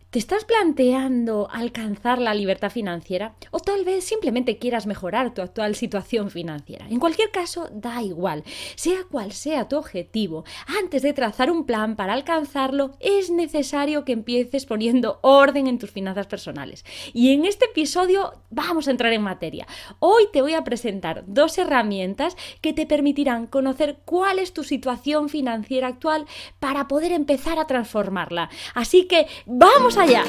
¿Te estás planteando alcanzar la libertad financiera? O tal vez simplemente quieras mejorar tu actual situación financiera. En cualquier caso, da igual. Sea cual sea tu objetivo, antes de trazar un plan para alcanzarlo, es necesario que empieces poniendo orden en tus finanzas personales. Y en este episodio vamos a entrar en materia. Hoy te voy a presentar 2 herramientas que te permitirán conocer cuál es tu situación financiera actual para poder empezar a transformarla. Así que ¡vamos allá!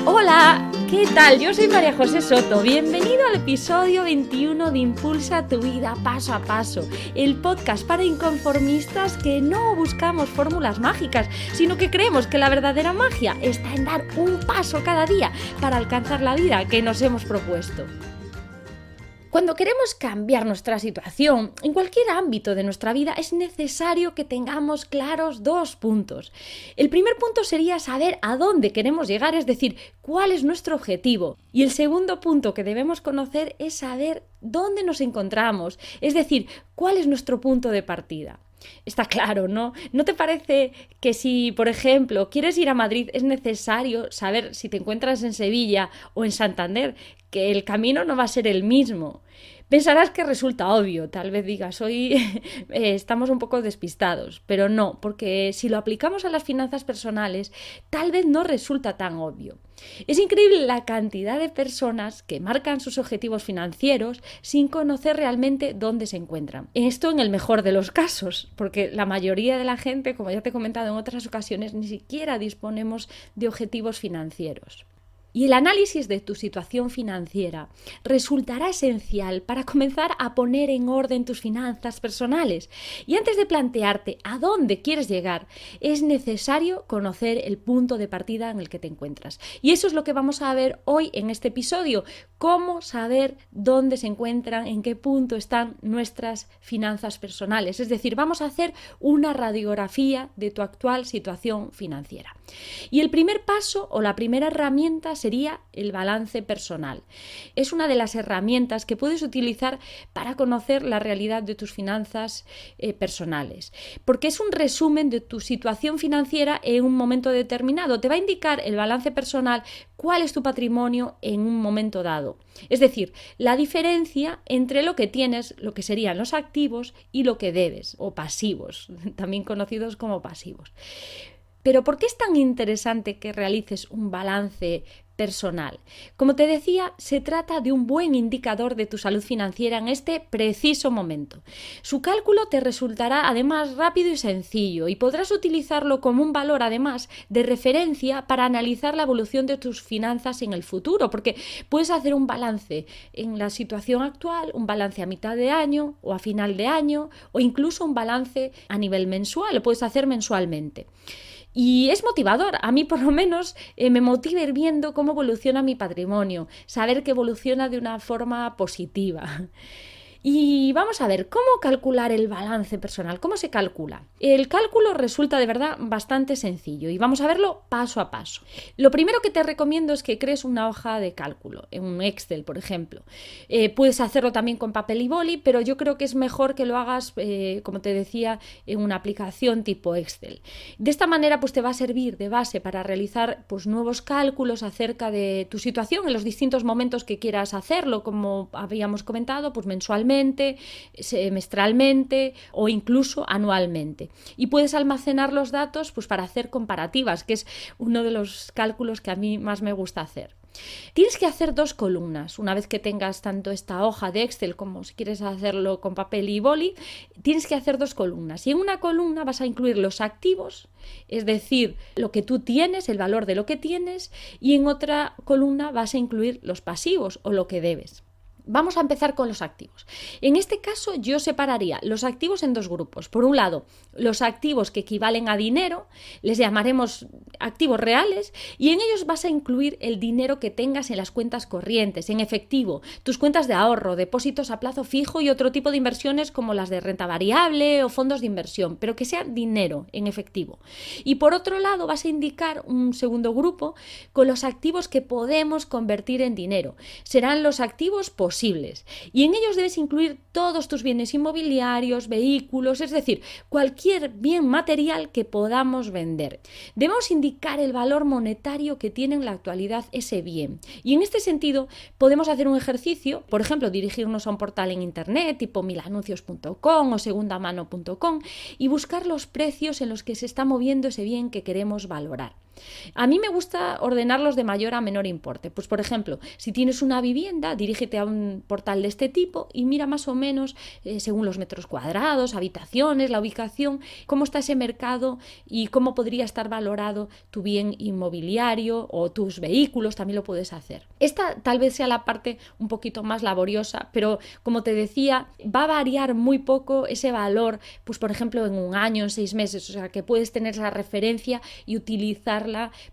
Hola, ¿qué tal? Yo soy María José Soto. Bienvenido al episodio 21 de Impulsa tu vida paso a paso, el podcast para inconformistas que no buscamos fórmulas mágicas, sino que creemos que la verdadera magia está en dar un paso cada día para alcanzar la vida que nos hemos propuesto. Cuando queremos cambiar nuestra situación en cualquier ámbito de nuestra vida, es necesario que tengamos claros 2 puntos. El primer punto sería saber a dónde queremos llegar, es decir, cuál es nuestro objetivo. Y el segundo punto que debemos conocer es saber dónde nos encontramos, es decir, cuál es nuestro punto de partida. Está claro, ¿no? ¿No te parece que si, por ejemplo, quieres ir a Madrid, es necesario saber si te encuentras en Sevilla o en Santander, que el camino no va a ser el mismo? Pensarás que resulta obvio, tal vez digas, hoy estamos un poco despistados, pero no, porque si lo aplicamos a las finanzas personales, tal vez no resulta tan obvio. Es increíble la cantidad de personas que marcan sus objetivos financieros sin conocer realmente dónde se encuentran. Esto en el mejor de los casos, porque la mayoría de la gente, como ya te he comentado en otras ocasiones, ni siquiera disponemos de objetivos financieros. Y el análisis de tu situación financiera resultará esencial para comenzar a poner en orden tus finanzas personales. Y antes de plantearte a dónde quieres llegar, es necesario conocer el punto de partida en el que te encuentras. Y eso es lo que vamos a ver hoy en este episodio. Cómo saber dónde se encuentran, en qué punto están nuestras finanzas personales. Es decir, vamos a hacer una radiografía de tu actual situación financiera. Y el primer paso o la primera herramienta sería el balance personal. Es una de las herramientas que puedes utilizar para conocer la realidad de tus finanzas personales, porque es un resumen de tu situación financiera en un momento determinado. Te va a indicar el balance personal cuál es tu patrimonio en un momento dado. Es decir, la diferencia entre lo que tienes, lo que serían los activos, y lo que debes, o pasivos, también conocidos como pasivos. Pero ¿por qué es tan interesante que realices un balance personal? Como te decía, se trata de un buen indicador de tu salud financiera en este preciso momento. Su cálculo te resultará además rápido y sencillo y podrás utilizarlo como un valor además de referencia para analizar la evolución de tus finanzas en el futuro, porque puedes hacer un balance en la situación actual, un balance a mitad de año o a final de año, o incluso un balance a nivel mensual, lo puedes hacer mensualmente. Y es motivador, a mí por lo menos me motiva ir viendo cómo evoluciona mi patrimonio, saber que evoluciona de una forma positiva. Y vamos a ver, ¿cómo calcular el balance personal? ¿Cómo se calcula? El cálculo resulta de verdad bastante sencillo y vamos a verlo paso a paso. Lo primero que te recomiendo es que crees una hoja de cálculo, en un Excel, por ejemplo. Puedes hacerlo también con papel y boli, pero yo creo que es mejor que lo hagas, como te decía, en una aplicación tipo Excel. De esta manera, pues te va a servir de base para realizar pues, nuevos cálculos acerca de tu situación en los distintos momentos que quieras hacerlo, como habíamos comentado, pues mensualmente, semestralmente o incluso anualmente. Y puedes almacenar los datos pues, para hacer comparativas, que es uno de los cálculos que a mí más me gusta hacer. Tienes que hacer 2 columnas. Una vez que tengas tanto esta hoja de Excel como si quieres hacerlo con papel y boli, tienes que hacer 2 columnas. Y en una columna vas a incluir los activos, es decir, lo que tú tienes, el valor de lo que tienes, y en otra columna vas a incluir los pasivos o lo que debes. Vamos a empezar con los activos. En este caso yo separaría los activos en 2 grupos. Por un lado, los activos que equivalen a dinero, les llamaremos activos reales, y en ellos vas a incluir el dinero que tengas en las cuentas corrientes, en efectivo, tus cuentas de ahorro, depósitos a plazo fijo y otro tipo de inversiones como las de renta variable o fondos de inversión, pero que sean dinero en efectivo. Y por otro lado vas a indicar un segundo grupo con los activos que podemos convertir en dinero. Serán los activos posibles. Y en ellos debes incluir todos tus bienes inmobiliarios, vehículos, es decir, cualquier bien material que podamos vender. Debemos indicar indicar el valor monetario que tiene en la actualidad ese bien. Y en este sentido podemos hacer un ejercicio, por ejemplo, dirigirnos a un portal en internet tipo milanuncios.com o segundamano.com y buscar los precios en los que se está moviendo ese bien que queremos valorar. A mí me gusta ordenarlos de mayor a menor importe. Pues, por ejemplo, si tienes una vivienda, dirígete a un portal de este tipo y mira más o menos, según los metros cuadrados, habitaciones, la ubicación, cómo está ese mercado y cómo podría estar valorado tu bien inmobiliario o tus vehículos, también lo puedes hacer. Esta tal vez sea la parte un poquito más laboriosa, pero como te decía, va a variar muy poco ese valor, pues por ejemplo en un año, en 6 meses, o sea que puedes tener esa referencia y utilizarla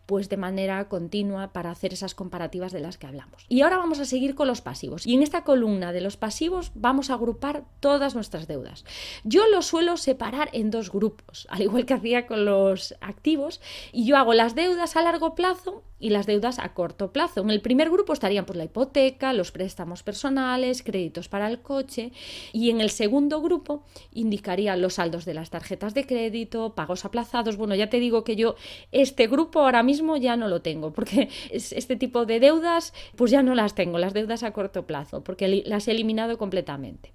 pues de manera continua para hacer esas comparativas de las que hablamos. Y ahora vamos a seguir con los pasivos. Y en esta columna de los pasivos vamos a agrupar todas nuestras deudas. Yo lo suelo separar en 2 grupos, al igual que hacía con los activos, y yo hago las deudas a largo plazo y las deudas a corto plazo. En el primer grupo estarían pues la hipoteca, los préstamos personales, créditos para el coche, y en el segundo grupo indicaría los saldos de las tarjetas de crédito, pagos aplazados. Bueno, ya te digo que yo este grupo ahora mismo ya no lo tengo, porque este tipo de deudas pues ya no las tengo, las deudas a corto plazo, porque las he eliminado completamente.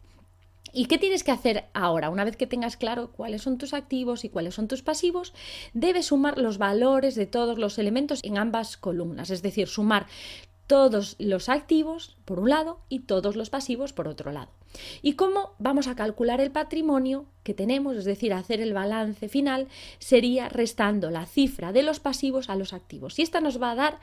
¿Y qué tienes que hacer ahora? Una vez que tengas claro cuáles son tus activos y cuáles son tus pasivos, debes sumar los valores de todos los elementos en ambas columnas, es decir, sumar todos los activos por un lado y todos los pasivos por otro lado. ¿Y cómo vamos a calcular el patrimonio que tenemos? Es decir, hacer el balance final sería restando la cifra de los pasivos a los activos. Y esta nos va a dar,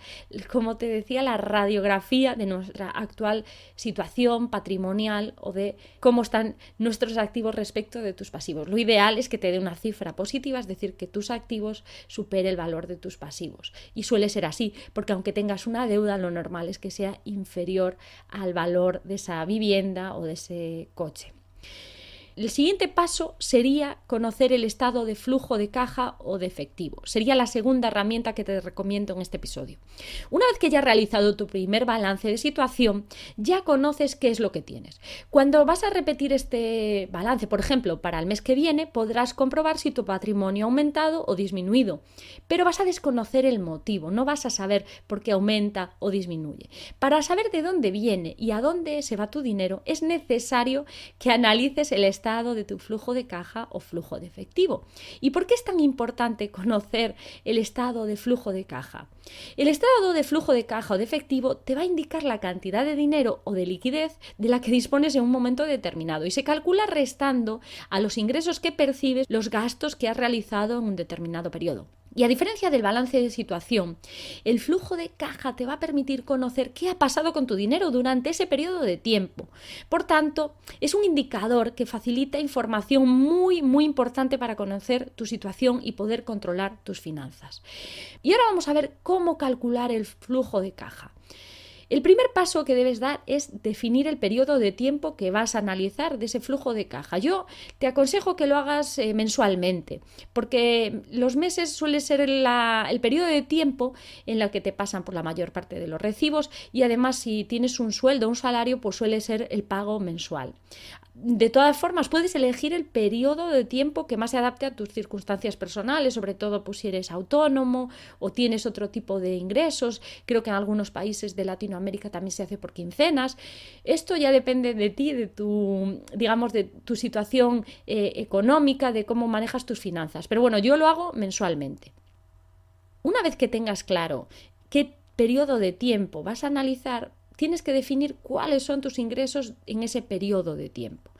como te decía, la radiografía de nuestra actual situación patrimonial o de cómo están nuestros activos respecto de tus pasivos. Lo ideal es que te dé una cifra positiva, es decir, que tus activos supere el valor de tus pasivos. Y suele ser así, porque aunque tengas una deuda, lo normal es que sea inferior al valor de esa vivienda o de ese coche. El siguiente paso sería conocer el estado de flujo de caja o de efectivo. Sería la segunda herramienta que te recomiendo en este episodio. Una vez que ya has realizado tu primer balance de situación, ya conoces qué es lo que tienes. Cuando vas a repetir este balance, por ejemplo, para el mes que viene, podrás comprobar si tu patrimonio ha aumentado o disminuido, pero vas a desconocer el motivo, no vas a saber por qué aumenta o disminuye. Para saber de dónde viene y a dónde se va tu dinero, es necesario que analices el estado de tu flujo de caja o flujo de efectivo. ¿Y por qué es tan importante conocer el estado de flujo de caja? El estado de flujo de caja o de efectivo te va a indicar la cantidad de dinero o de liquidez de la que dispones en un momento determinado y se calcula restando a los ingresos que percibes los gastos que has realizado en un determinado periodo. Y a diferencia del balance de situación, el flujo de caja te va a permitir conocer qué ha pasado con tu dinero durante ese periodo de tiempo. Por tanto, es un indicador que facilita información muy importante para conocer tu situación y poder controlar tus finanzas. Y ahora vamos a ver cómo calcular el flujo de caja. El primer paso que debes dar es definir el periodo de tiempo que vas a analizar de ese flujo de caja. Yo te aconsejo que lo hagas mensualmente, porque los meses suele ser el periodo de tiempo en el que te pasan por la mayor parte de los recibos y además si tienes un sueldo, un salario, pues suele ser el pago mensual. De todas formas, puedes elegir el periodo de tiempo que más se adapte a tus circunstancias personales, sobre todo pues, si eres autónomo o tienes otro tipo de ingresos. Creo que en algunos países de Latinoamérica también se hace por quincenas. Esto ya depende de ti, de tu situación económica, de cómo manejas tus finanzas. Pero bueno, yo lo hago mensualmente. Una vez que tengas claro qué periodo de tiempo vas a analizar, tienes que definir cuáles son tus ingresos en ese periodo de tiempo.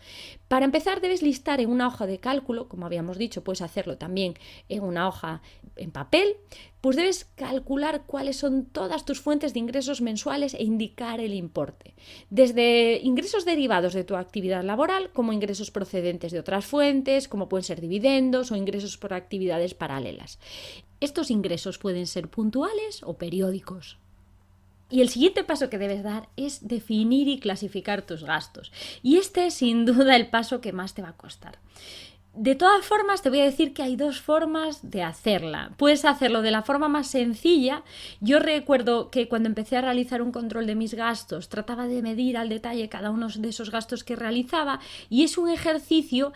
Para empezar, debes listar en una hoja de cálculo, como habíamos dicho, puedes hacerlo también en una hoja en papel, pues debes calcular cuáles son todas tus fuentes de ingresos mensuales e indicar el importe. Desde ingresos derivados de tu actividad laboral, como ingresos procedentes de otras fuentes, como pueden ser dividendos o ingresos por actividades paralelas. Estos ingresos pueden ser puntuales o periódicos. Y el siguiente paso que debes dar es definir y clasificar tus gastos. Y este es sin duda el paso que más te va a costar. De todas formas, te voy a decir que hay 2 formas de hacerla. Puedes hacerlo de la forma más sencilla. Yo recuerdo que cuando empecé a realizar un control de mis gastos, trataba de medir al detalle cada uno de esos gastos que realizaba y es un ejercicio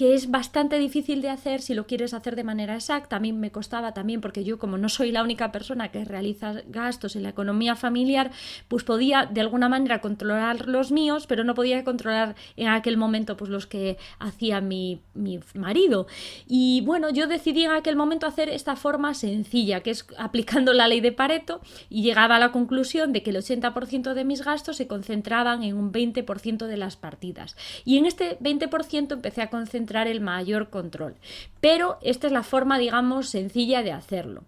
que es bastante difícil de hacer si lo quieres hacer de manera exacta. A mí me costaba también, porque yo, como no soy la única persona que realiza gastos en la economía familiar, pues podía de alguna manera controlar los míos, pero no podía controlar en aquel momento pues los que hacía mi marido. Y bueno, yo decidí en aquel momento hacer esta forma sencilla, que es aplicando la ley de Pareto, y llegaba a la conclusión de que el 80% de mis gastos se concentraban en un 20% de las partidas. Y en este 20% empecé a concentrar el mayor control. Pero esta es la forma, digamos, sencilla de hacerlo.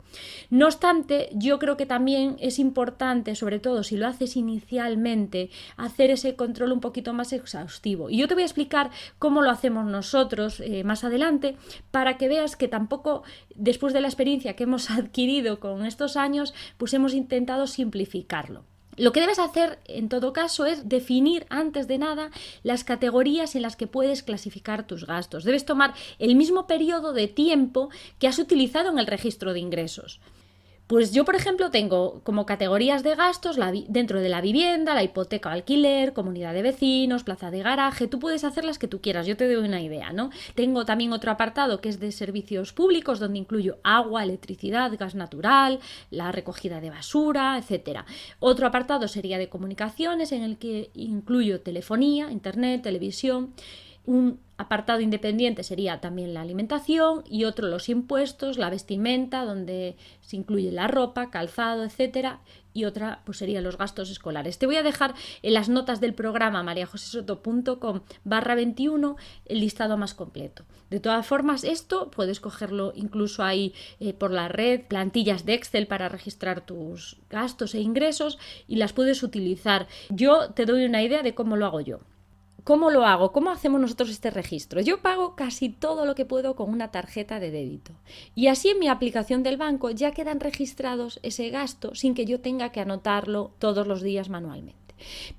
No obstante, yo creo que también es importante, sobre todo si lo haces inicialmente, hacer ese control un poquito más exhaustivo. Y yo te voy a explicar cómo lo hacemos nosotros más adelante, para que veas que tampoco, después de la experiencia que hemos adquirido con estos años, pues hemos intentado simplificarlo. Lo que debes hacer en todo caso es definir antes de nada las categorías en las que puedes clasificar tus gastos. Debes tomar el mismo periodo de tiempo que has utilizado en el registro de ingresos. Pues yo, por ejemplo, tengo como categorías de gastos dentro de la vivienda, la hipoteca o alquiler, comunidad de vecinos, plaza de garaje. Tú puedes hacer las que tú quieras, yo te doy una idea, ¿no? Tengo también otro apartado que es de servicios públicos, donde incluyo agua, electricidad, gas natural, la recogida de basura, etcétera. Otro apartado sería de comunicaciones, en el que incluyo telefonía, internet, televisión. Un apartado independiente sería también la alimentación, y otro los impuestos, la vestimenta, donde se incluye la ropa, calzado, etcétera, y otra pues serían los gastos escolares. Te voy a dejar en las notas del programa mariajosesoto.com/21 el listado más completo. De todas formas, esto puedes cogerlo incluso ahí por la red, plantillas de Excel para registrar tus gastos e ingresos, y las puedes utilizar. Yo te doy una idea de cómo lo hago yo. ¿Cómo lo hago? ¿Cómo hacemos nosotros este registro? Yo pago casi todo lo que puedo con una tarjeta de débito. Y así en mi aplicación del banco ya quedan registrados ese gasto sin que yo tenga que anotarlo todos los días manualmente.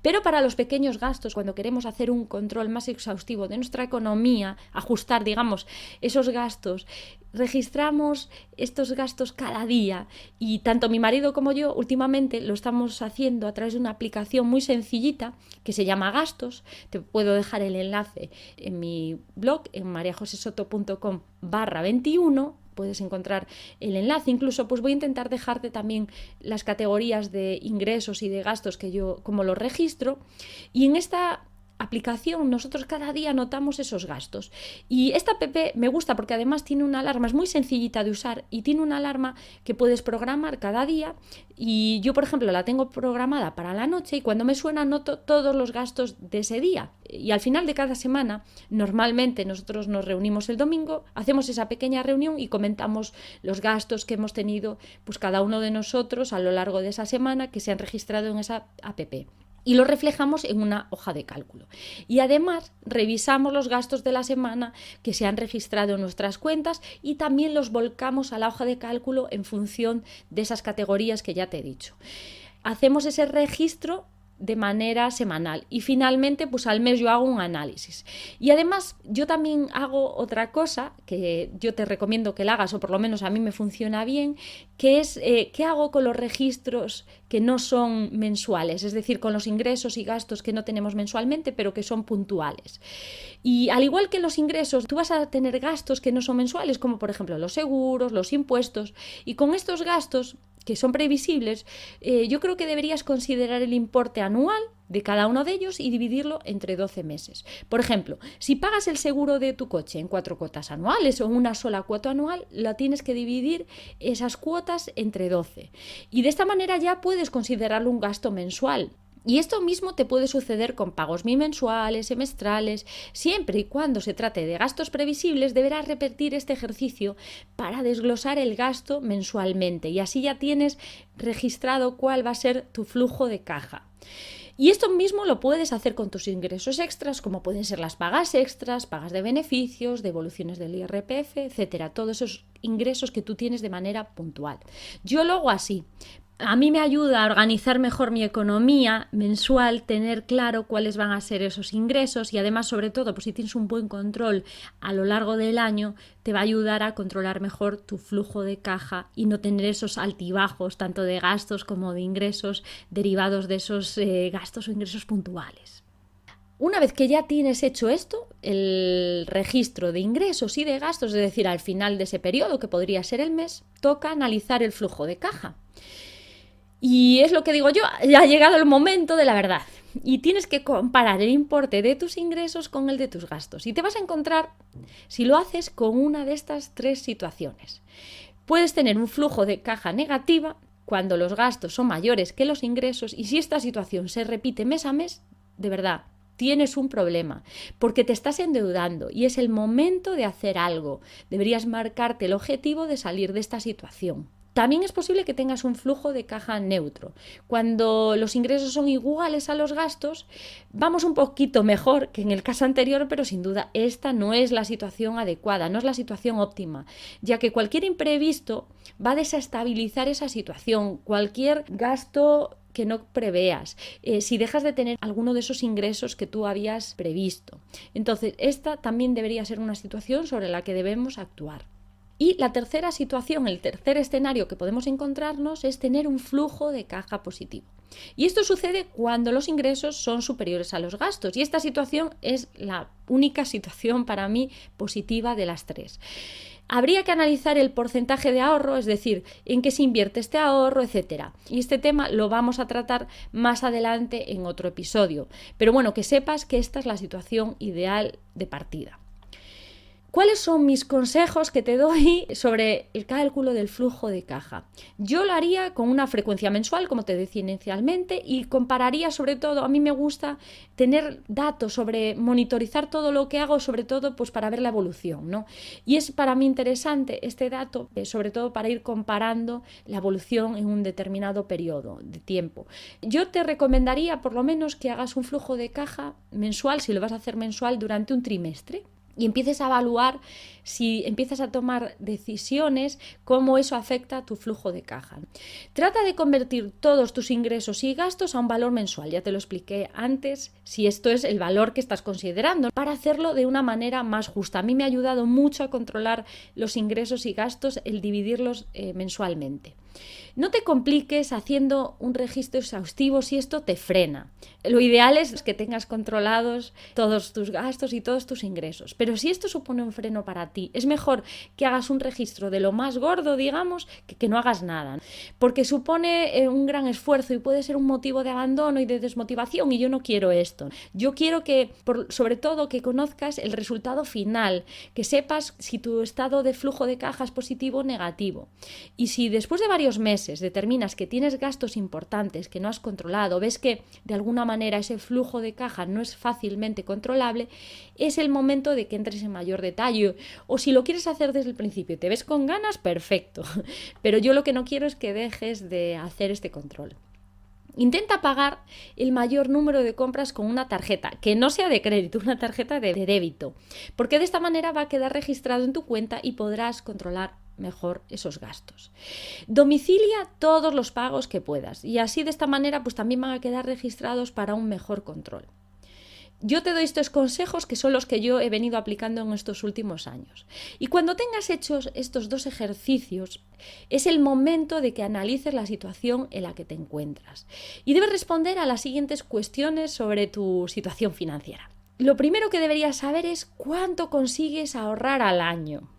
Pero para los pequeños gastos, cuando queremos hacer un control más exhaustivo de nuestra economía, ajustar, digamos, esos gastos, registramos estos gastos cada día, y tanto mi marido como yo últimamente lo estamos haciendo a través de una aplicación muy sencillita que se llama Gastos. Te puedo dejar el enlace en mi blog en mariajosesoto.com/21. Puedes encontrar el enlace. Incluso pues voy a intentar dejarte también las categorías de ingresos y de gastos que yo como los registro, y en esta aplicación nosotros cada día anotamos esos gastos. Y esta app me gusta porque además tiene una alarma, es muy sencillita de usar, y tiene una alarma que puedes programar cada día, y yo por ejemplo la tengo programada para la noche, y cuando me suena anoto todos los gastos de ese día. Y al final de cada semana, normalmente nosotros nos reunimos el domingo, hacemos esa pequeña reunión y comentamos los gastos que hemos tenido pues cada uno de nosotros a lo largo de esa semana, que se han registrado en esa app. Y lo reflejamos en una hoja de cálculo. Y además revisamos los gastos de la semana que se han registrado en nuestras cuentas, y también los volcamos a la hoja de cálculo en función de esas categorías que ya te he dicho. Hacemos ese registro de manera semanal, y finalmente pues al mes yo hago un análisis. Y además yo también hago otra cosa que yo te recomiendo que la hagas, o por lo menos a mí me funciona bien, que es qué hago con los registros que no son mensuales, es decir, con los ingresos y gastos que no tenemos mensualmente pero que son puntuales. Y al igual que los ingresos, tú vas a tener gastos que no son mensuales, como por ejemplo los seguros, los impuestos, y con estos gastos que son previsibles, yo creo que deberías considerar el importe anual de cada uno de ellos y dividirlo entre 12 meses. Por ejemplo, si pagas el seguro de tu coche en 4 cuotas anuales o en una sola cuota anual, la tienes que dividir esas cuotas entre 12. Y de esta manera ya puedes considerarlo un gasto mensual. Y esto mismo te puede suceder con pagos bimensuales, semestrales. Siempre y cuando se trate de gastos previsibles, deberás repetir este ejercicio para desglosar el gasto mensualmente, y así ya tienes registrado cuál va a ser tu flujo de caja. Y esto mismo lo puedes hacer con tus ingresos extras, como pueden ser las pagas extras, pagas de beneficios, devoluciones del IRPF, etcétera. Todos esos ingresos que tú tienes de manera puntual. Yo lo hago así. A mí me ayuda a organizar mejor mi economía mensual, tener claro cuáles van a ser esos ingresos, y además, sobre todo, pues si tienes un buen control a lo largo del año, te va a ayudar a controlar mejor tu flujo de caja y no tener esos altibajos tanto de gastos como de ingresos derivados de esos gastos o ingresos puntuales. Una vez que ya tienes hecho esto, el registro de ingresos y de gastos, es decir, al final de ese periodo, que podría ser el mes, toca analizar el flujo de caja. Y es lo que digo yo, ya ha llegado el momento de la verdad. Y tienes que comparar el importe de tus ingresos con el de tus gastos. Y te vas a encontrar, si lo haces, con una de estas 3 situaciones. Puedes tener un flujo de caja negativa cuando los gastos son mayores que los ingresos, y si esta situación se repite mes a mes, de verdad, tienes un problema, porque te estás endeudando y es el momento de hacer algo. Deberías marcarte el objetivo de salir de esta situación. También es posible que tengas un flujo de caja neutro. Cuando los ingresos son iguales a los gastos, vamos un poquito mejor que en el caso anterior, pero sin duda esta no es la situación adecuada, no es la situación óptima, ya que cualquier imprevisto va a desestabilizar esa situación. Cualquier gasto que no preveas, si dejas de tener alguno de esos ingresos que tú habías previsto. Entonces, esta también debería ser una situación sobre la que debemos actuar. Y la tercera situación, el tercer escenario que podemos encontrarnos es tener un flujo de caja positivo. Y esto sucede cuando los ingresos son superiores a los gastos. Y esta situación es la única situación para mí positiva de las 3. Habría que analizar el porcentaje de ahorro, es decir, en qué se invierte este ahorro, etc. Y este tema lo vamos a tratar más adelante en otro episodio. Pero bueno, que sepas que esta es la situación ideal de partida. ¿Cuáles son mis consejos que te doy sobre el cálculo del flujo de caja? Yo lo haría con una frecuencia mensual, como te decía inicialmente, y compararía sobre todo, a mí me gusta tener datos sobre monitorizar todo lo que hago, sobre todo pues para ver la evolución, ¿no? Y es para mí interesante este dato, sobre todo para ir comparando la evolución en un determinado periodo de tiempo. Yo te recomendaría por lo menos que hagas un flujo de caja mensual, si lo vas a hacer mensual, durante un trimestre. Y empieces a evaluar, si empiezas a tomar decisiones, cómo eso afecta a tu flujo de caja. Trata de convertir todos tus ingresos y gastos a un valor mensual. Ya te lo expliqué antes, si esto es el valor que estás considerando, para hacerlo de una manera más justa. A mí me ha ayudado mucho a controlar los ingresos y gastos el dividirlos mensualmente. No te compliques haciendo un registro exhaustivo si esto te frena. Lo ideal es que tengas controlados todos tus gastos y todos tus ingresos. Pero si esto supone un freno para ti, es mejor que hagas un registro de lo más gordo, digamos, que no hagas nada. Porque supone un gran esfuerzo y puede ser un motivo de abandono y de desmotivación, y yo no quiero esto. Yo quiero que, sobre todo, que conozcas el resultado final, que sepas si tu estado de flujo de caja es positivo o negativo. Y si después de varios meses determinas que tienes gastos importantes que no has controlado, ves que de alguna manera ese flujo de caja no es fácilmente controlable, es el momento de que entres en mayor detalle. O si lo quieres hacer desde el principio y te ves con ganas, perfecto. Pero yo lo que no quiero es que dejes de hacer este control. Intenta pagar el mayor número de compras con una tarjeta, que no sea de crédito, una tarjeta de débito, porque de esta manera va a quedar registrado en tu cuenta y podrás controlar mejor esos gastos. Domicilia todos los pagos que puedas y así de esta manera pues también van a quedar registrados para un mejor control. Yo te doy estos consejos que son los que yo he venido aplicando en estos últimos años. Y cuando tengas hechos estos 2 ejercicios, es el momento de que analices la situación en la que te encuentras. Y debes responder a las siguientes cuestiones sobre tu situación financiera. Lo primero que deberías saber es cuánto consigues ahorrar al año.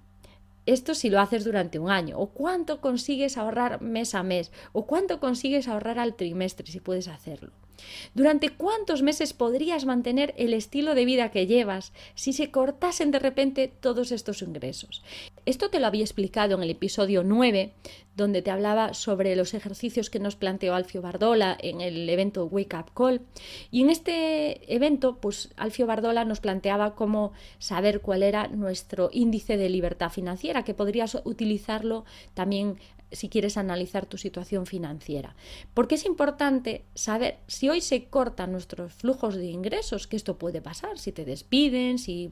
Esto si lo haces durante un año, o cuánto consigues ahorrar mes a mes, o cuánto consigues ahorrar al trimestre si puedes hacerlo. ¿Durante cuántos meses podrías mantener el estilo de vida que llevas si se cortasen de repente todos estos ingresos? Esto te lo había explicado en el episodio 9, donde te hablaba sobre los ejercicios que nos planteó Alfio Bardola en el evento Wake Up Call. Y en este evento, pues Alfio Bardola nos planteaba cómo saber cuál era nuestro índice de libertad financiera, que podrías utilizarlo también si quieres analizar tu situación financiera. Porque es importante saber si hoy se cortan nuestros flujos de ingresos, que esto puede pasar, si te despiden, si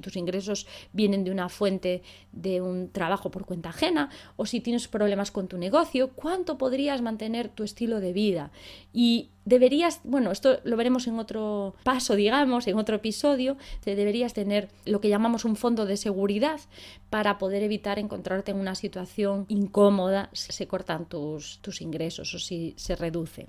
tus ingresos vienen de una fuente de un trabajo por cuenta ajena, o si tienes problemas con tu negocio, cuánto podrías mantener tu estilo de vida. Y deberías, esto lo veremos en otro paso, digamos, en otro episodio, deberías tener lo que llamamos un fondo de seguridad para poder evitar encontrarte en una situación incómoda si se cortan tus ingresos o si se reducen.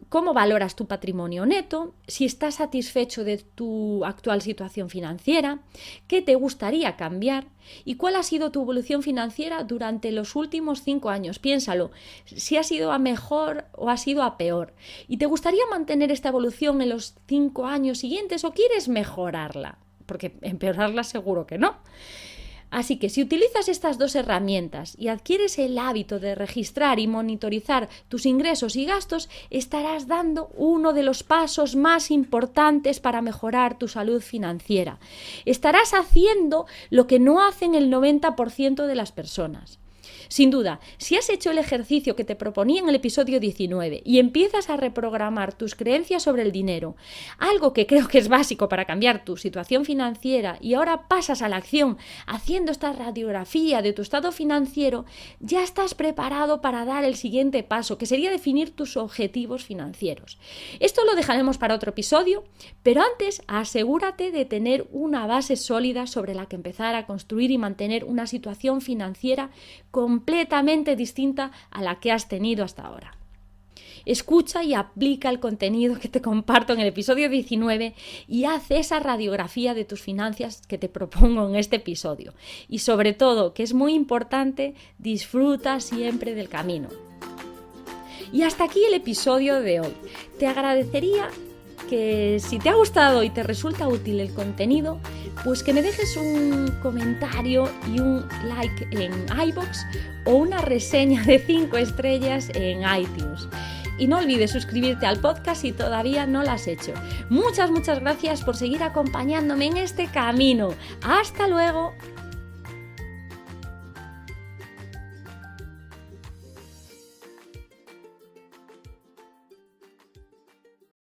cómo valoras tu patrimonio neto, si estás satisfecho de tu actual situación financiera, qué te gustaría cambiar y cuál ha sido tu evolución financiera durante los últimos 5 años. Piénsalo, si ha sido a mejor o ha sido a peor. ¿Y te gustaría mantener esta evolución en los 5 años siguientes o quieres mejorarla? Porque empeorarla seguro que no. Así que si utilizas estas 2 herramientas y adquieres el hábito de registrar y monitorizar tus ingresos y gastos, estarás dando uno de los pasos más importantes para mejorar tu salud financiera. Estarás haciendo lo que no hacen el 90% de las personas. Sin duda, si has hecho el ejercicio que te proponía en el episodio 19 y empiezas a reprogramar tus creencias sobre el dinero, algo que creo que es básico para cambiar tu situación financiera, y ahora pasas a la acción haciendo esta radiografía de tu estado financiero, ya estás preparado para dar el siguiente paso, que sería definir tus objetivos financieros. Esto lo dejaremos para otro episodio, pero antes asegúrate de tener una base sólida sobre la que empezar a construir y mantener una situación financiera completamente distinta a la que has tenido hasta ahora. Escucha y aplica el contenido que te comparto en el episodio 19 y haz esa radiografía de tus finanzas que te propongo en este episodio. Y sobre todo, que es muy importante, disfruta siempre del camino. Y hasta aquí el episodio de hoy. Te agradecería que si te ha gustado y te resulta útil el contenido, pues que me dejes un comentario y un like en iVoox o una reseña de 5 estrellas en iTunes. Y no olvides suscribirte al podcast si todavía no lo has hecho. Muchas gracias por seguir acompañándome en este camino. ¡Hasta luego!